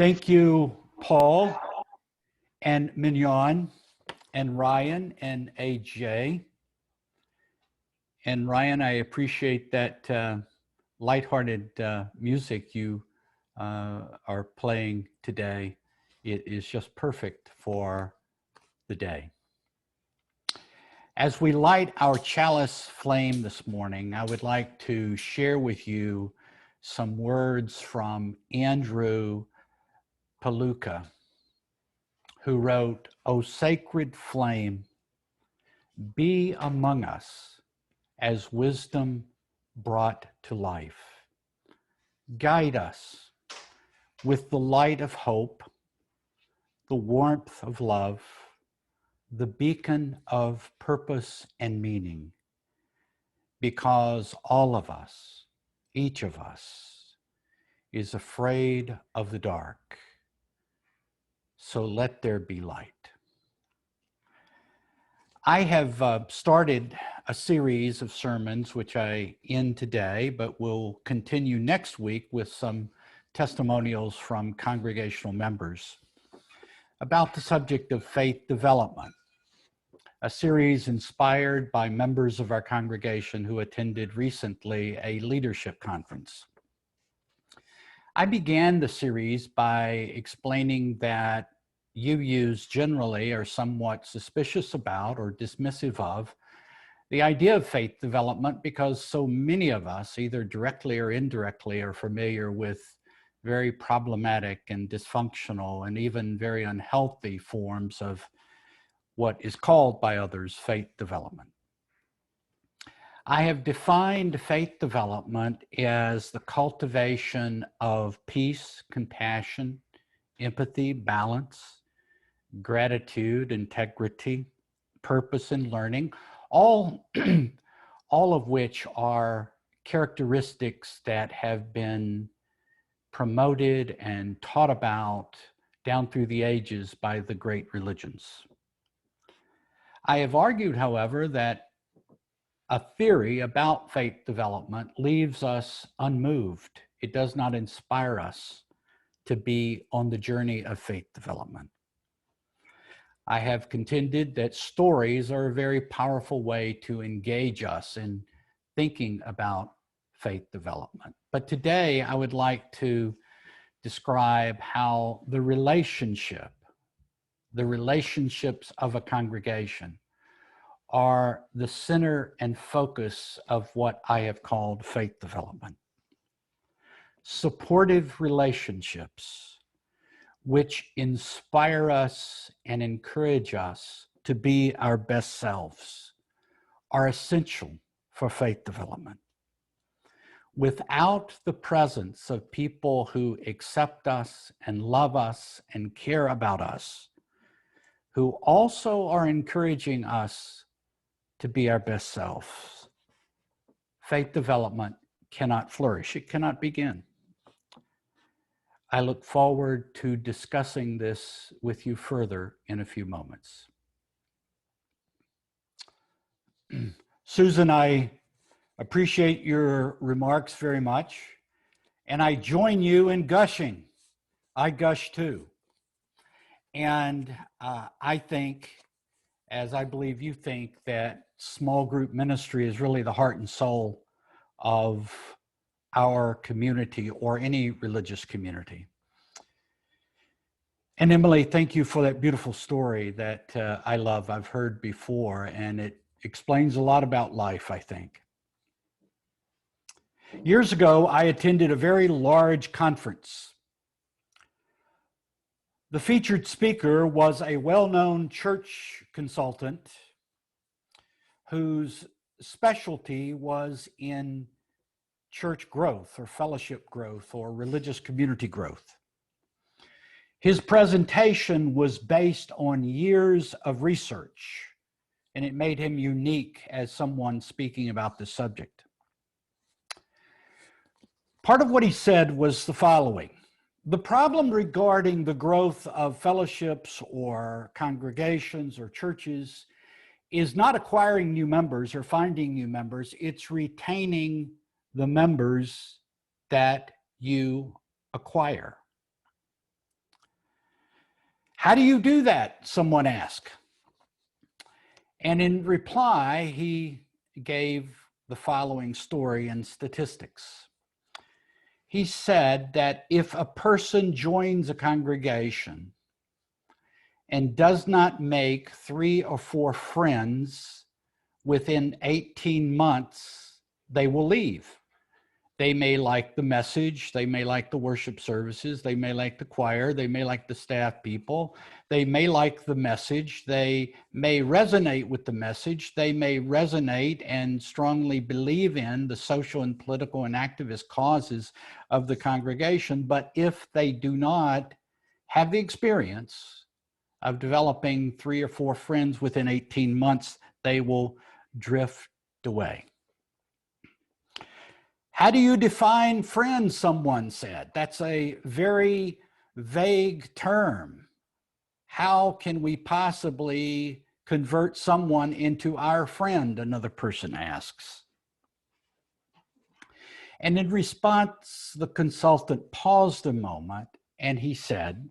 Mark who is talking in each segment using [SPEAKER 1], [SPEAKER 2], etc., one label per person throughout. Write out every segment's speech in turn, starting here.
[SPEAKER 1] Thank you, Paul and Mignon and Ryan and AJ. And Ryan, I appreciate that lighthearted music you are playing today. It is just perfect for the day. As we light our chalice flame this morning, I would like to share with you some words from Andrew Paluca, who wrote, "O sacred flame, be among us as wisdom brought to life. Guide us with the light of hope, the warmth of love, the beacon of purpose and meaning, because all of us, each of us, is afraid of the dark. So let there be light." I have started a series of sermons, which I end today, but will continue next week with some testimonials from congregational members about the subject of faith development, a series inspired by members of our congregation who attended recently a leadership conference. I began the series by explaining that UUs generally are somewhat suspicious about or dismissive of the idea of faith development because so many of us, either directly or indirectly, are familiar with very problematic and dysfunctional and even very unhealthy forms of what is called by others faith development. I have defined faith development as the cultivation of peace, compassion, empathy, balance, gratitude, integrity, purpose, and learning, all of which are characteristics that have been promoted and taught about down through the ages by the great religions. I have argued, however, that a theory about faith development leaves us unmoved. It does not inspire us to be on the journey of faith development. I have contended that stories are a very powerful way to engage us in thinking about faith development. But today I would like to describe how the relationships of a congregation are the center and focus of what I have called faith development. Supportive relationships which inspire us and encourage us to be our best selves are essential for faith development. Without the presence of people who accept us and love us and care about us, who also are encouraging us to be our best selves, faith development cannot flourish. It cannot begin. I look forward to discussing this with you further in a few moments. Susan, I appreciate your remarks very much, and I join you in gushing. I gush too. And I think, as I believe you think, that small group ministry is really the heart and soul of our community or any religious community. And Emily, thank you for that beautiful story that I love. I've heard before, and it explains a lot about life, I think. Years ago, I attended a very large conference. The featured speaker was a well-known church consultant whose specialty was in church growth or fellowship growth or religious community growth. His presentation was based on years of research, and it made him unique as someone speaking about this subject. Part of what he said was the following: the problem regarding the growth of fellowships or congregations or churches is not acquiring new members or finding new members, it's retaining the members that you acquire. How do you do that? Someone asked. And in reply, he gave the following story and statistics. He said that if a person joins a congregation and does not make 3 or 4 friends within 18 months, they will leave. They may like the message, they may like the worship services, they may like the choir, they may like the staff people, they may like the message, they may resonate with the message, they may resonate and strongly believe in the social and political and activist causes of the congregation, but if they do not have the experience of developing 3 or 4 friends within 18 months, they will drift away. How do you define friend, someone said? That's a very vague term. How can we possibly convert someone into our friend? Another person asks. And in response, the consultant paused a moment and he said,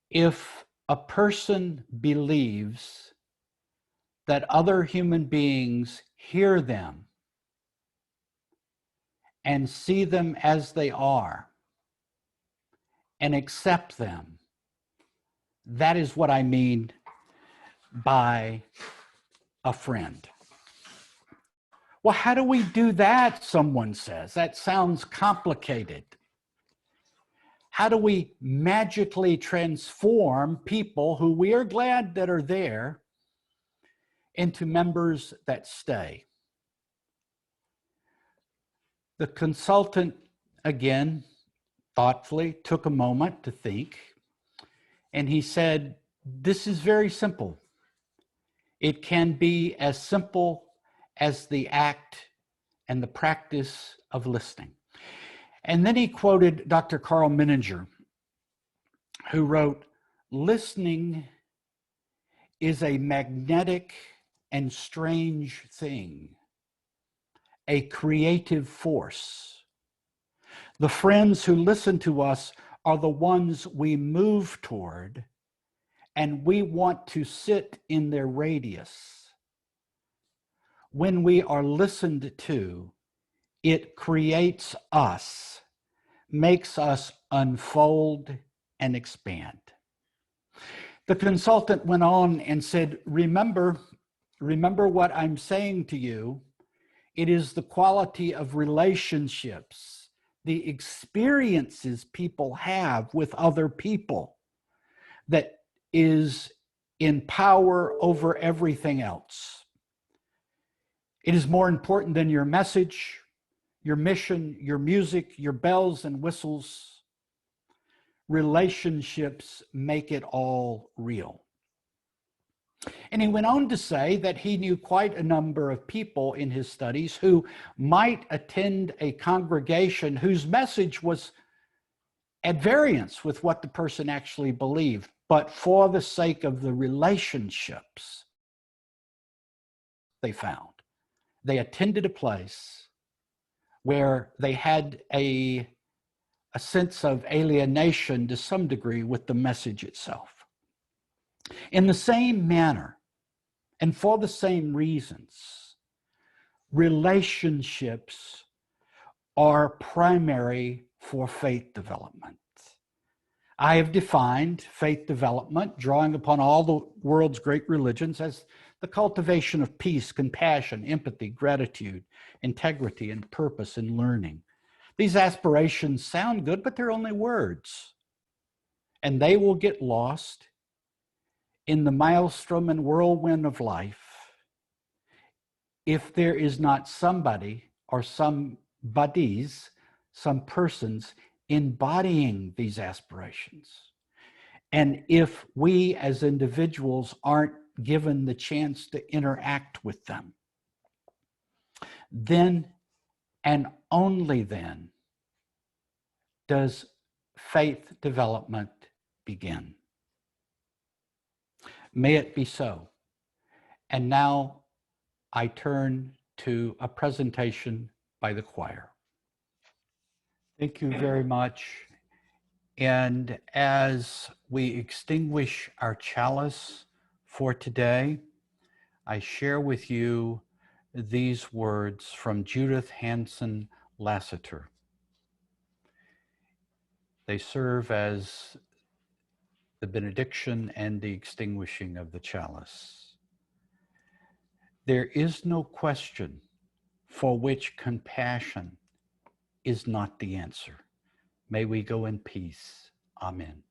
[SPEAKER 1] if a person believes that other human beings hear them and see them as they are and accept them, that is what I mean by a friend. Well, how do we do that? Someone says. That sounds complicated. How do we magically transform people who we are glad that are there into members that stay? The consultant, again, thoughtfully took a moment to think, and he said, this is very simple. It can be as simple as the act and the practice of listening. And then he quoted Dr. Carl Menninger, who wrote, listening is a magnetic and strange thing, a creative force. The friends who listen to us are the ones we move toward, and we want to sit in their radius. When we are listened to, it creates us, makes us unfold and expand. The consultant went on and said, remember what I'm saying to you. It is the quality of relationships, the experiences people have with other people that is in power over everything else. It is more important than your message, your mission, your music, your bells and whistles. Relationships make it all real. And he went on to say that he knew quite a number of people in his studies who might attend a congregation whose message was at variance with what the person actually believed, but for the sake of the relationships they found, they attended a place where they had a sense of alienation to some degree with the message itself. In the same manner, and for the same reasons, relationships are primary for faith development. I have defined faith development, drawing upon all the world's great religions, as the cultivation of peace, compassion, empathy, gratitude, integrity, and purpose in learning. These aspirations sound good, but they're only words, and they will get lost in the maelstrom and whirlwind of life if there is not somebody or some buddies, some persons embodying these aspirations. And if we as individuals aren't given the chance to interact with them, then and only then does faith development begin. May it be so. And now I turn to a presentation by the choir. Thank you very much. And as we extinguish our chalice for today, I share with you these words from Judith Hanson Lassiter. They serve as the benediction and the extinguishing of the chalice. There is no question for which compassion is not the answer. May we go in peace. Amen.